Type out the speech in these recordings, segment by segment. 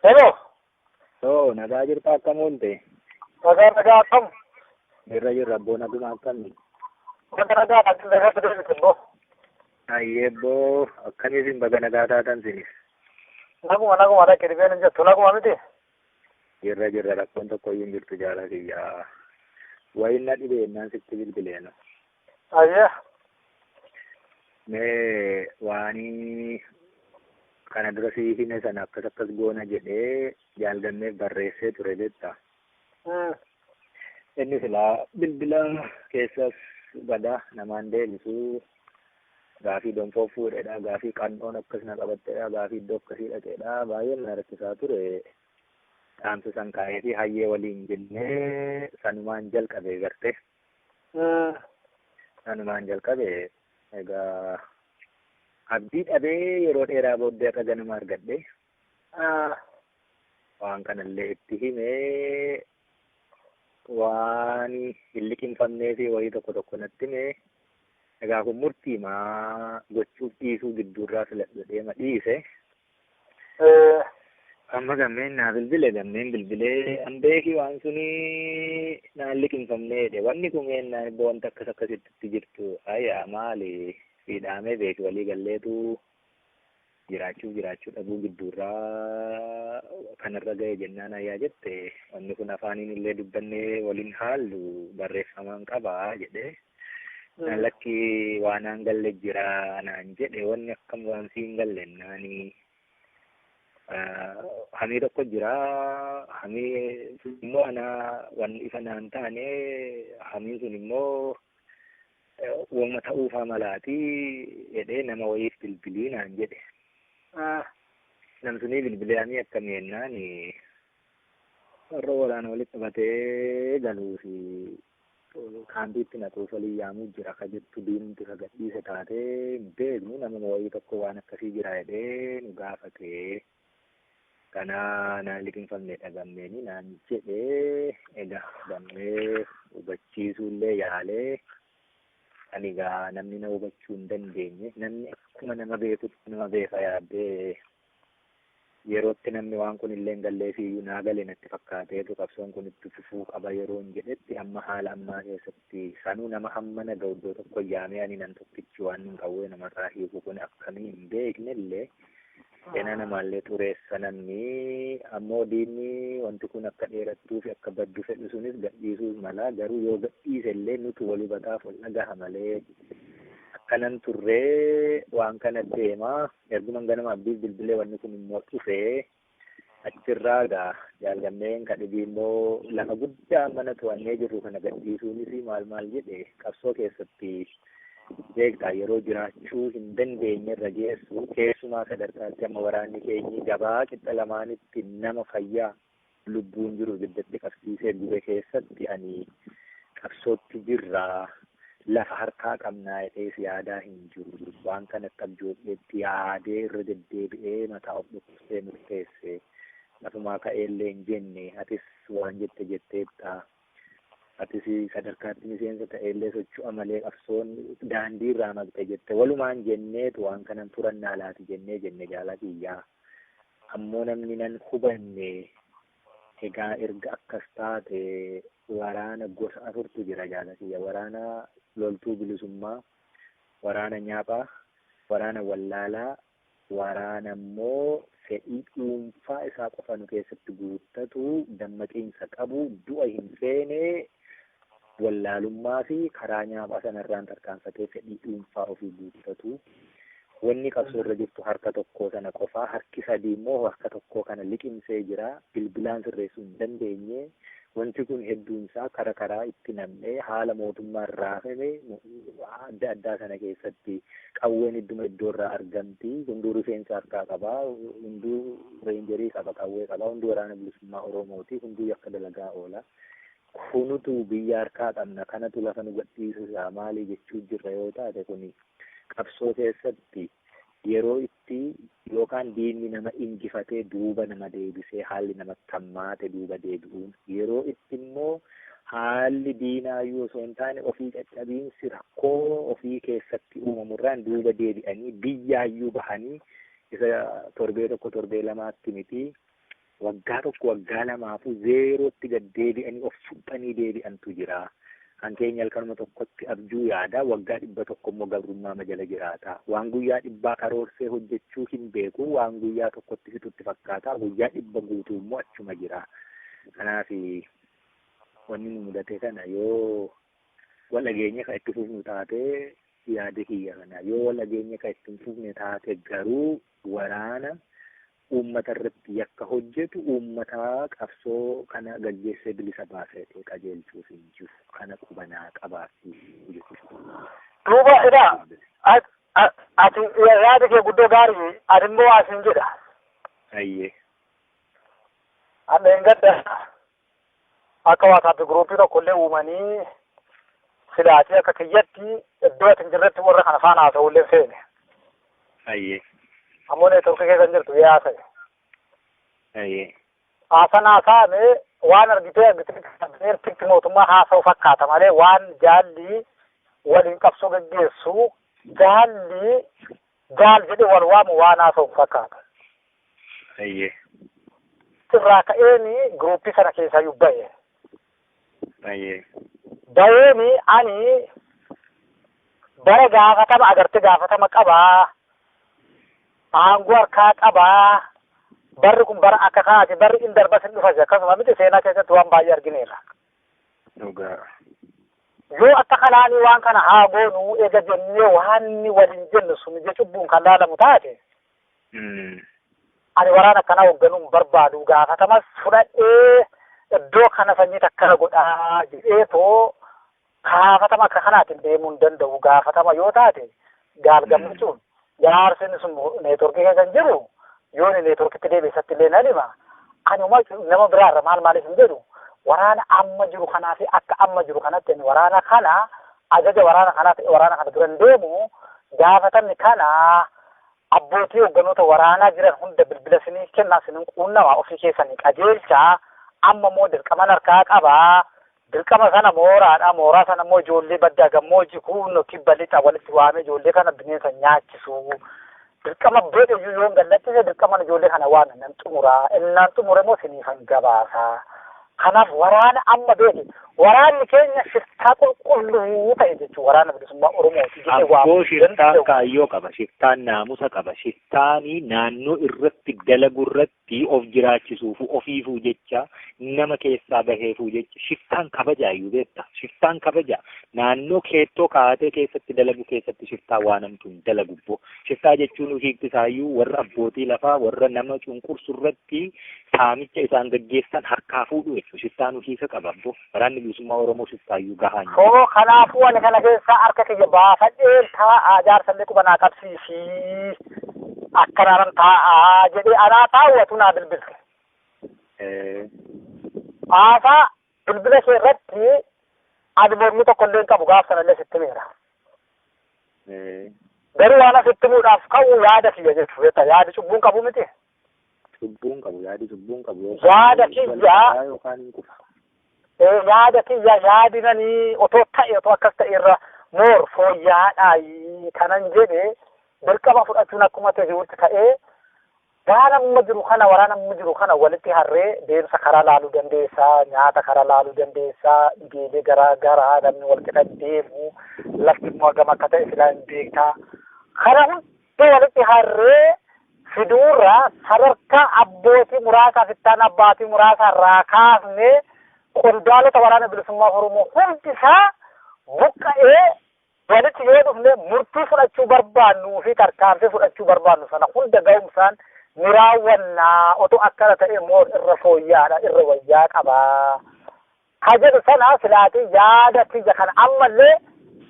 Hello, Nagaa jirtu akkam oolte? nagaa akkam? Jirra abboo naguma akkami? Nagaa nagaa fidee immoo. Ayyeebboo akkamiisin baga nagaa taatan sinis? Naguma dhaqee dhibeen hin jettu naguma miti. Jirra rakkoon tokko iyyuu hin jirtu jaalaa kiyyaa. Wayin na dhibeennaan sitti bilbileena. Ayyee. Mee waanii kana dura sii hime sana akkas goona jedhee jaalganneef barreessee ture jetta. Inni silaa bilbila keessas bada namaan deebisuu gaafii donfoo fuudhedha, gaafii qannoon akkas na qabattedha, gaafii iddoo akkasii dhaqedha. Baay'ee na rakkisaa ture. Dhaamsa san kaa'ee fi hayyee waliin jennee sanumaan jalqabe garte. Sanumaan jalqabe egaa abdii dhabee yeroo dheeraa booddee akka ganama argadhe. Waan kanallee itti himee waan hin liqinfamnee fi wayii tokko natti himee egaa kun murtiimaa gochuuf dhiisuu gidduurraa filadhee ma dhiise. Amma gammeen naa gammeen bilbilee an beeki waan suni naan liqinfamneedhe wanni kun meennaan iddoo wanta akkasitti jirtu ayyaa maali fiidhaamee beeki walii galleetu jiraachuu dhabuu gidduurraa kanarra ga'e jennaan ayyaa jette wanni kun afaaniin illee dubbannee waliin haallu barreeffamaan qabaa jedhe naan lakki waanaan galle jira naan jedhe wanni akkam waan siin gallennaanii hamii tokko jira hamii immoo ana wan ifa naan taane hamii sun immoo wama ta'uufaa malaati jedhee nama wayiif bilbilii naan jedhe. Namsunii bilbilee hamii akkamii jennaan warra waraana walitti qabatee galuu fi kaampiitti natuuf walii yaamuu jira ka jettu diimtu ka gadhiise taatee beeknu nama wayii tokko waan akkasii jira jedhee nu gaafate. Kana naan liqinfamne dhagamneeni naan jedhee egaa gammee hubachiisuullee yaalee ani egaa namni na hubachuu hin dandeenye namni akkuma nama beekutti nama beeka yaaddee yerootti namni waan kun illee hin gallee fi naa galee natti fakkaateetu qabsoon kun itti fufuu qaba yeroo hin jedhetti amma haala ammaa keessatti sanuu nama hamma na ga'u iddoo tokko yaamee ani nan tokkichi waan hin qawwee namarraa hiiku kun akkamii hin beekne illee ena namaallee xureessa namni ammoo diinni wanti kun akka dheerattuu fi akka baddu fedhu sunis gadhiisuus mala garuu yoo gadhiise illee nutu wal hubataaf wal dhagaha malee akkanan turree waan kana deemaa erguman ganama abdiif bilbilee wanni kun immoo dhufee achirraa gaa jaalgammeen kadhibii immoo lafa guddaa mana to'annee jirru kana gadhiisuunis maal jedhe qabsoo keessatti beektaa yeroo jiraachuu hin dandeenye irra geessu keessumaa sadarkaatti amma waraanni keenyi gabaa qixa lamaanitti nama fayyaa lubbuun jiru giddatti qabsiisee gube keessatti ani qabsootti jirraa lafa harkaa qabnaa jedhees yaadaa hin jiru waan kana qabjooteetti yaadee irra deddeebi'ee mataa of dhukkubsee murteesse lafumaa ka'eellee hin jenne atis waan jetteetta. Atis sadarkaatti miseensa ta'ellee socho'a malee qabsoon daandii irraa maqxe jette walumaan jenneetu waan kanan furannaa laati jenne jaalaa kiyyaa ammoo namni nan hubanne egaa erga akkas taate waraana gosa afurtu jira jaalaa kiyya waraana loltuu bilisummaa waraana nyaaphaa waraana wallaalaa waraana immoo fedhii dhuunfaa isaa qofa nu keessatti guuttatu dammaqiinsa qabu du'a hin feene wallaalummaa fi karaa nyaaphaa sanarraan tarkaanfatee fedhii dhuunfaa ofii guuttatu wanni qabsoo irra jirtu harka tokkoo sana qofaa harki sadii immoo harka tokkoo kana liqimsee jira bilbilaan sirreessuu hin dandeenye wanti kun hedduun isaa karaa itti nam'ee haala mootummaa raafame adda addaa sana keessatti qawween iddoo irraa argamti hunduu rifeensa harkaa qabaa hunduu reenjerii qaba qawwee qabaa hunduu waraana bilisummaa oromooti hunduu yakka dalagaa oola. Kunutu biyya harkaa qabna kanatu lafa nu gadhiisusaa maalii jechuu jirra yoo taate kuni qabsoo keessatti yeroo itti yookaan diinni nama injifatee duuba nama deebisee haalli nama tammaate duuba deebi'uun yeroo itti immoo haalli diinaayyuu osoo hin taane ofii caccabiinsi rakkoo ofii keessatti uumamurraan duuba deebi'anii biyyaayyuu bahanii isa torbee tokko torbee lamaatti miti waggaa tokko waggaa lamaafuu zeerootti gad deebi'anii of suphanii deebi'antu jira. Kan keenya halkanuma tokkotti abjuu yaada waggaa 100 immoo gabrummaa majala jiraata. Waan guyyaa 100 karoorsee hojjechuu hin beeku waan guyyaa tokkotti fixutti fakkaata guyyaa 100 guutuu immoo achuma jira. Kanaaf wanni nu mudate kana yoo wal dhageenya kan itti fufnu taate yaada kiyya kana yoo wal dhageenya kan itti fufne taate garuu waraana uummata irratti yakka hojjetu uummata qabsoo kana gaggeessee bilisa baasee qajeelchuuf hin jiru kana qubanaa qabaatti jechuudha. Duuba edaa ati yaada kee guddoo gaarii ati immoo asin jedha. Ayyee. Amma hin gadda akka waasaafi guruupii tokkollee uumanii silaatii akka kiyyatti iddoo ati hin jirretti warra kana faana haasa'ullee seene. Ayyee. Ammoo neetworkii keessa hin jirtu yaa ta'e. Ayyee. Haasa'ame waan argitee mootummaa haasa'u fakkaata malee waan jaalli waliin qabsoo gaggeessu jaal jedhe wal waamu waan haasa'u fakkaata. Ayyee. Irraa ka'eeni guruupii sana keessaa yubba'e. Ayyee. Bayeeni ani bara gaafatama agarte gaafatama qabaa. Aangoo harkaa qabaa. Barri kun bara akka kaati barri in darbas hin dhufas akkasuma miti seenaa keessatti waan baay'ee argineerra. Dhugaa. Yoo akka kanaanii waan kana haa goonu eega jennee waan waliin jennu sun ija cubbuun kan laalamu taate. Ani waraana akkanaa hoogganuun barbaadu gaafatamas fudhadhee iddoo kana sanyii takkana godhaa jedheetoo gaafatama akka kanaatiin deemuu hin danda'u gaafatama yoo taate gaalgammachuun jaarsinni sun neetworkii keessa hin jiru yoo inni neetworkitti deebisatti illee nan hima ani nama biraarra maaliif hin jedhu waraana amma jiru kanaa fi akka amma jiru kanatti waraana kana ajaja waraana kana dura hin deemu gaafatamni kana abbootii hoogganoota waraanaa jiran hunda bilbila sinii kennaa sinin quunnamaa ofii keessanii qajeelchaa amma immoo dirqama harkaa qabaa dirqama sana mooraa sana immoo ijoollee baddaa gammoojii kunnoo kibba lixa walitti waamee ijoollee kana bineensa nyaachisu dirqama beeku yoo gallattise dirqama ijoollee kana waan nan xumuraa innaan xumure immoo siniifan gabaasaa kanaaf waraana amma beeki waraanni keenya shiftaa qulqulluu ta'e jechuun waraana bilisummaa Oromooti. Abboo shiftaan kaayyoo qaba, shiftaan naamusa qaba, shiftaanii naannoo irratti dalagu irratti of jiraachisuuf ofiifuu jecha nama keessaa baheefuu jecha shiftaan kabajaayyuu beekta. Shiftaan kabaja naannoo keettoo kaatee keessatti dalagu keessatti shiftaa waan hamtuun dalagu boo. Shiftaa jechuun hiikti isaayyuu warra abbootii lafaa warra nama cunqursu irratti saamicha isaan gaggeessan harkaa fuudhu jechuudha. Shiftaan hiika qaba boo. Waraanni bilisummaa Oromoo shiftaayyuu gahaa hin jiru. Kanaafuu ani kana keessaa harka kiyya baafadhee taa'aa jaarsallee qubanaa qabsiisii akkanaan taa'aa jedhee anaa taawwatu naa bilbilche. Haasaa bilbila kee irratti ani mormii tokkollee hin qabu gaaf sanallee sitti meera. Garuu waan asitti himuudhaaf ka'u yaada kiyya jechuudha. Yaadi cubbuun qabu miti. Cubbuun qabu yaadi cubbuun qabu. Yaada kiyya yaada kiyya yaadinanii otoo akkas ta'e irra moor fooyyaadhaa kanan jedhe dirqama fudhachuun akkuma ta'etti ta'ee waraana amma jiru kana walitti harree deemsa karaa laaluu dandeessaa nyaata karaa laaluu dandeessaa dhibeelee garaa garaa namni wal qixa deemu lafti immoo gama akka ta'e silaa hin beektaa kana hundi walitti harree fiduurra sadarkaa abbootii muraasaa fittaan abbaatii muraasaa irraa kaafne qondaalota waraana bilisummaa Oromoo hundisaa buqqa'ee walitti yoo dhufne murtii fudhachuu barbaannu fi tarkaanfii fudhachuu barbaannu sana hunda ga'umsaan ni raawwannaa otoo akkana ta'e immoo irra fooyyaadha irra wayyaa qabaa. Ka jedhu sana silaatii yaada kiyya kana ammallee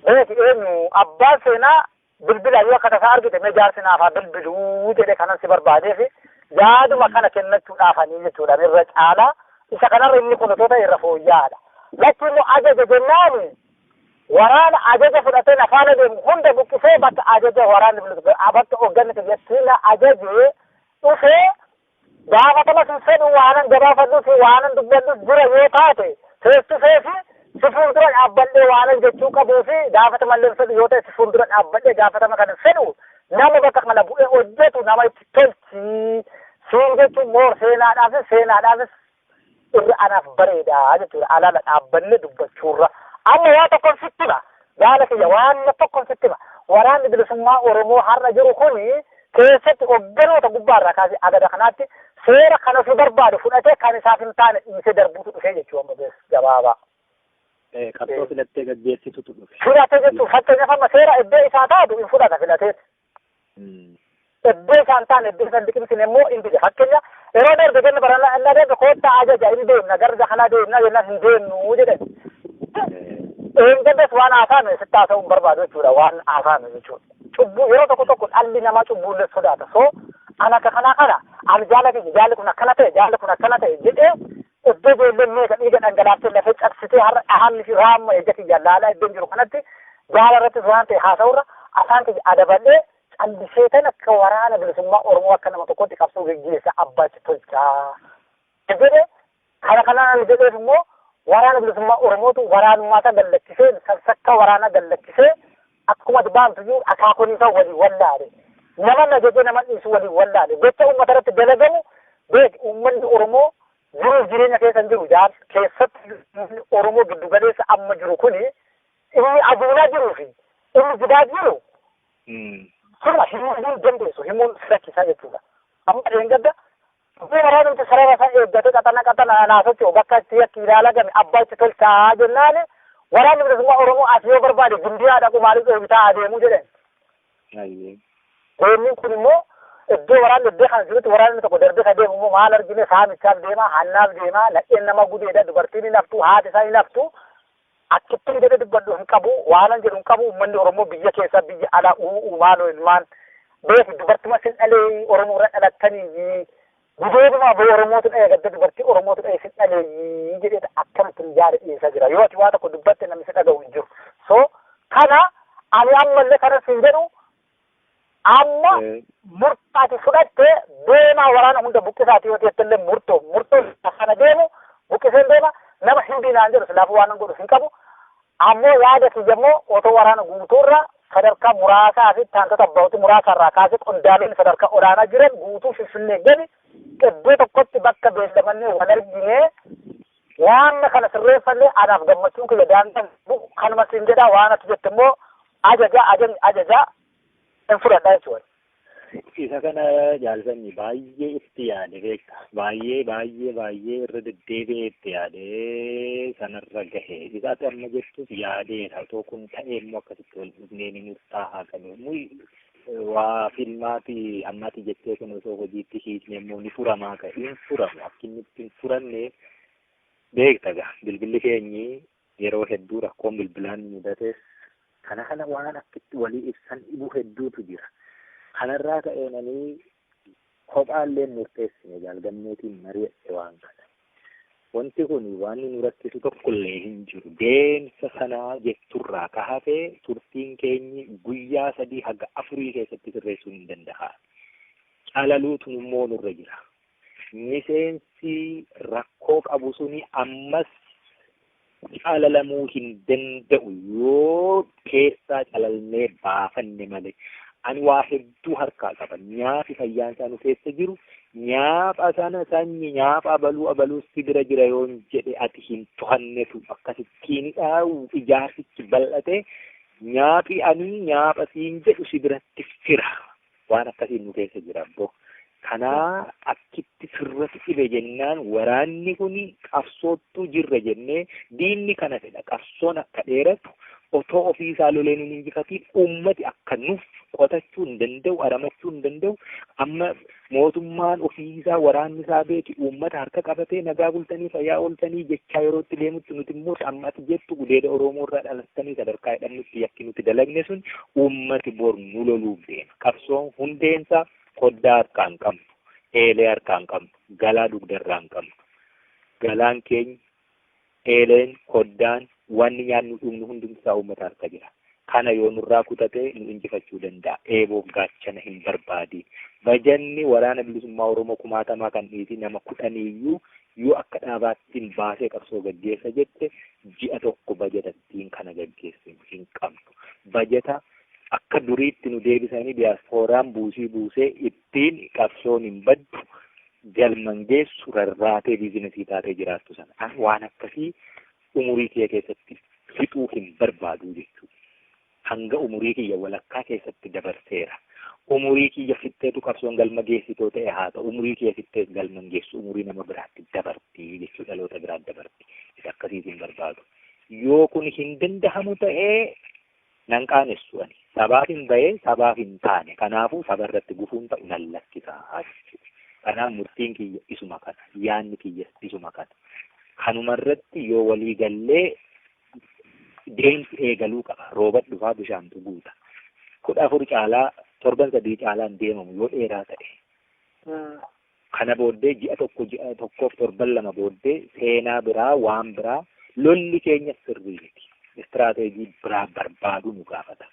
beeki eenyu abbaan seenaa bilbila yoo akka tasaa argite mee jaarsinaaf haa bilbiluu jedhe kanan si barbaadee fi yaaduma kana kennachuudhaafanii jechuudha irra caalaa. Isa kanarra inni kun otoo ta'e irra fooyyaadha. Latti immoo ajaja jennaani waraana ajaja fudhatee afaana deemu hunda buqqisee bakka ajaja waraanni bilisummaa bakka hoogganni tajaajila ajajee dhufee gaafatama sin fedhu waanan gabaafadhus waanan dubbadhus jira yoo taate teessisee fi si fuuldura dhaabbadhee waanan jechuu qabuu fi gaafatama fedhu yoo ta'e si fuuldura dhaabbadhee gaafatama kana fedhu nama bakka kana bu'ee hojjetu nama itti tolchi Siin jechuun moor seenaadhaafis irra anaaf bareedaa jechuudha. Alaala dhaabbanne dubbachuurra. Amma waa tokkoon sitti hima. Jaala kiyya waan tokkoon sitti hima. Waraanni bilisummaa Oromoo har'a jiru kuni keessatti hogganoota gubbaarraa kaasee agada kanaatti seera kana fi barbaadu fudhatee kan isaaf hin taane dhiisee darbuutu dhufee jechuudha amma gabaabaa. Qabsoo filattee gaggeessitutu dhufe. Filatee jechuun fakkeenyaaf amma seera iddoo isaa taatu hin fudhata filatee. Iddoo isaan taane iddoo isaan biqilchine immoo hin bide fakkeenya yeroo darbe kenna barana inni adeemsa koottaa ajaja hin deemna garga kana deemna jennaan hin deemnu jedhan. Eengaddas waan haasa'ame sitti haasa'uun barbaadu jechuudha waan haasa'ame jechuudha. Cubbuu yeroo tokko dhalli namaa cubbuullee sodaata. So ana akka kanaa kana ani jaalli kun akkana ta'e jedhee iddoo ijoolleen meeshaa dhiiga dhangalaaftee lafee cabsitee har'a haalli fi raamma ejjatti jaallalaa iddoon jiru kanatti jaala irrattis waan ta'e haasa'urra afaan kiyya adabadhee callisee tan akka waraana bilisummaa Oromoo akka nama tokkotti qabsoo gaggeessa abbaachi tolchaa. Jedhee kana kanaan jedheef immoo waraana bilisummaa Oromootu waraanummaa gallakkisee sassakka waraana gallakkisee akkuma baamtuyyuu akaakuun isaa waliin wallaale. Nama najajee nama dhiisu waliin wallaale. Gocha uummata irratti dalagamu beek uummanni Oromoo jiruuf jireenya keessa hin jiru keessatti Oromoo giddu galeessa amma jiru kuni inni aduunaa jiruu fi inni jidaa jiru. Sirna himuun dandeessu himuun rakkisaa jechuudha. Amma dheengadda waraanumti sarara isaa eeggatee qaxana naasochoo bakka itti yakki ilaalagame abbaa itti tolchaa jennaani waraanni bilisummaa Oromoo as yoo barbaade gundiyaa dhaqu maaliif dhooftaa adeemuu jedhan. Deemni kun immoo iddoo waraanni iddoo kana jirutti waraanni tokko darbee ka deemu immoo maal argine saamichaaf deemaa hannaaf deemaa nadheen nama gudeedha dubartiin hin haftu haati isaa hin haftu akkittiin jedhe dubbadhu hin qabu waanan jedhu hin qabu uummanni Oromoo biyya keessa biyya alaa maaloo ilmaan beeku dubartuma sin dhalee Oromoo irra dhalattanii gudeeduma boo Oromootu dha'ee gadda dubartii Oromootu dha'ee sin dhalee jedhee akkamittiin yaada dhiyeessaa jira yoo ati waa tokko dubbatte namni si dhaga'u hin jiru. So kana ani ammallee kanas hin jedhu amma murtaati fudhattee deemaa waraana hunda buqqisaati yoo teessellee murtoo kana deemu buqqiseen deema nama hindinaan jedhu silaafuu waan godhu hin qabu ammoo yaada kiyyammoo otoo waraana guutuurra sadarkaa muraasaa fi taantota abbootii muraasaarraa kaasee qondaaleen sadarkaa olaanaa jiran guutuu finfinnee gadi iddoo tokkotti bakka beellamannee wal arginee waan kana sirreeffannee anaaf gammachuun kiyya daangaan kanuma siin jedhaa waan ati jette immoo ajajaa hin fudhadhaa jechuudha. Isa kana jaalsanni baay'ee itti yaade beekta. Baay'ee irra deddeebi'ee itti yaade sanarra gahe. Isaati amma jettus yaadeedha. Otoo kun ta'e immoo akkasitti wal dhufnee ni murtaa'aa qabu. Waa filmaati ammati jettee kun osoo hojiitti hiikne immoo ni furamaa ka'e. Hin furamu. Akka inni itti hin furanne beekta gaa. Bilbilli keenyi yeroo hedduu rakkoon bilbilaan mudates kana waan akkitti walii ibsan dhibuu hedduutu jira. Kanarraa ka'eenanii kophaallee murteessine jaalgamneetiin mari'atte waan kana. Wanti kun waan nu rakkisu tokkollee hin jiru. Deemsa sanaa jetturraa kahatee turtiin keenyi guyyaa 3 haga 4 keessatti sirreessuun hin danda'a. Calaluutu immoo nurra jira. Miseensi rakkoo qabu suni ammas calalamuu hin danda'u yoo keessaa calalnee baafanne malee. Ani waa hedduu harkaa qaba. Nyaafi fayyaan isaa nu keessa jiru nyaapha sana sanyi nyaapha abaluu si bira jira yoon jedhe ati hin to'annetu akkasittiin ijaarsichi bal'ate nyaapi ani nyaapha siin jedhu si biratti fira. Waan akkasiin nu keessa jira abbo. Kanaa akkitti sirratti dhibe jennaan waraanni kun qabsoottuu jirra jennee diinni kana fedha qabsoon akka dheeratu otoo ofiisaa lolee nun injifatiin uummati akka nuuf qotachuu hin danda'u aramachuu hin danda'u amma mootummaan ofiisaa waraanni isaa beeki uummata harka qabatee nagaa bultanii fayyaa ooltanii jechaa yerootti deemutti nuti immoo ammati jettu gudeeda Oromoo irraa dhalattanii sadarkaa hidhannutti yakki nuti dalagne sun uummati bor nu loluuf deema. Qabsoon hundeensaa koddaa harkaan qabnu, eelee harkaan qabnu, galaa dugdarraa hin qabnu. Galaan keenya, eeleen, koddaan, wanni nyaannu dhugnu hundumsaa uummata harka jira. Kana yoo nurraa kutatee nu injifachuu danda'a. Eeboof gaachana hin barbaadiin. Bajanni waraana bilisummaa Oromoo 60 kan dhiisi nama 10 yoo akka dhaabaattiin baasee qabsoo gaggeessa jette ji'a tokko bajatattiin kana gaggeessu hin qabnu. Bajata akka duriitti nu deebisanii diyaaspooraan buusee ittiin qabsoon hin baddu galman geessu rarraatee biizinasii taatee jiraattu sana waan akkasii umurii kiyya keessatti fixuu hin barbaadu jechuudha. Hanga umurii kiyya walakkaa keessatti dabarseera. Umurii kiyya fixxeetu qabsoon galma geessitoo ta'e haa ta'u umurii kiyya fixxee galman geessu umurii nama biraatti dabartii jechuudha, dhaloota biraatti dabartii. Isa akkasiis hin barbaadu. Yoo kun hin dandahamu ta'ee nan qaanessu ani. Sabaaf hin bahee sabaaf hin taane. Kanaafuu saba irratti gufuun ta'u nan lakkisaa jechuudha. Kanaaf murtiin kiyya isuma kana. Yaanni kiyya isuma kana. Kanuma irratti yoo walii gallee deemsi eegaluu qaba. Rooba dhufaa bishaantu guuta. 14 caalaa 7 caalaan deemamu yoo dheeraa ta'e. Kana booddee ji'a tokkoof 7 booddee seenaa biraa waan biraa lolli keenya sirriiti. Istiraateejii biraa barbaadu nu gaafata.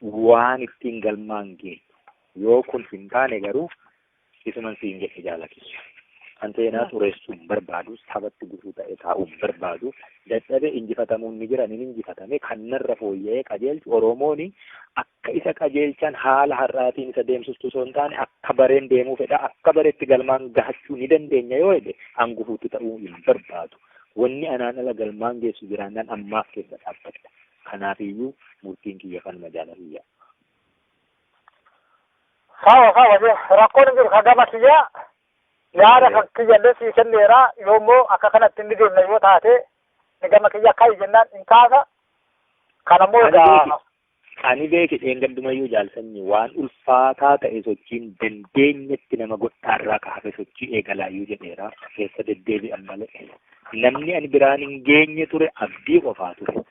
Waan ittiin galmaan geenyu yoo kun hin taane garuu isuman siin jedhe jaalakiyya. Kan seenaa xureessuun barbaadu sabatti gufuu ta'e taa'uun barbaadu dadhabe injifatamuun ni jira ni injifatame kannarra fooyya'ee qajeelchu Oromoon akka isa qajeelchan haala har'aatiin isa deemsistu osoo hin taane akka bareen deemuu fedha akka bareetti galmaan gahachuu ni dandeenya yoo jedhe hangufuutti ta'uu hin barbaadu. Wanni anaan ala galmaan geessu jiraannaan ammaaf keessa dhaabbata. Kanaafiyyuu murtiin kiyya kanuma jaalaliyya. Sawa rakkoon hin jiru hagama kiyya yaada kan kiyyallee sii kenneera yoommoo akka kanatti inni deemna yoo taate ni gama kiyya akkai jennaan hin kaasa. Kanammoo egaa ani beeke dheengaddumayyuu jaalsanyi waan ulfaataa ta'e sochiin dandeenyetti nama godhaarraa kaafee sochii eegalaayyuu jedheera keessa deddeebi'an malee. Namni ani biraan hin geenye ture abdii qofaa ture.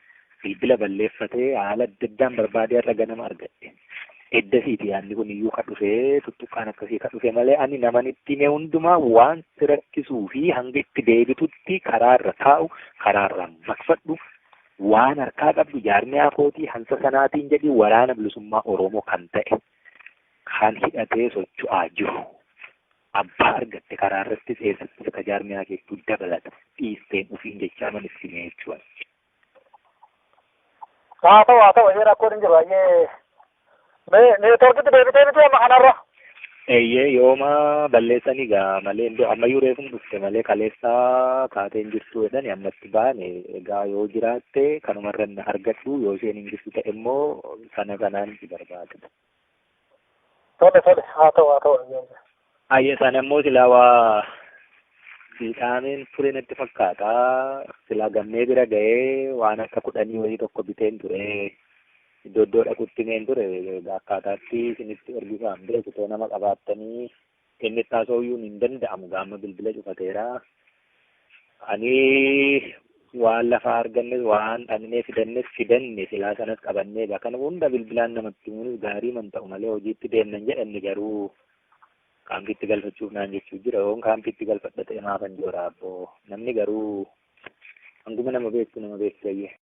Bilbila balleeffatee haala adda addaan barbaadee irra ganama argadhe. Eddasiiti yaadni kun iyyuu kan dhufee tuttuqqaan akkasii kan dhufe malee ani namanitti mee hundumaa waan si rakkisuu fi hanga itti deebitutti karaarra taa'u karaarra makfadhu waan harkaa qabdu jaarmiyaa kootii hansa sanaatiin jedhi waraana bilisummaa Oromoo kan ta'e kan hidhatee socho'aa jiru. Abbaa argatte karaarratti eessatti akka jaarmiyaa keessatti dabalata dhiisteen ofiin jechaa manitti mee jechuudha. haa ta'u ishee rakkoon hin jiru baay'ee neetworkitti deebitee miti amma kanarra. Eeyyee yooma balleessanii gaa malee iddoo ammayyuu reefum dhufte malee kaleessaa taateen jirtu jedhani ammatti baane egaa yoo jiraatte kanumarra na argadhu yoo isheen hin jirtu ta'e immoo sana kanaan si barbaada. Tole haa ta'u. Ayye sana immoo silaa waa fiixaameen ture natti fakkaata. Silaa gammee bira ga'ee waan akka 10 wayii tokko biteen ture. Iddoo dhaqutti meen ture akkaataatti isinitti ergisaan beeku too nama qabaattanii inni taasisuun hin danda'amu gaama bilbila cufateera. Ani waan lafaa argannes waan dhabnee fidanne silaa sanas qabannee kan hunda bilbilaan namatti himuunis gaarii man ta'u malee hojiitti deemnan jedhanni garuu kaampiitti galfachuuf naan jechuu jira. Yoon kaampiitti galfadha ta'e maafan joora abboo namni garuu hanguma nama beektu ayyee.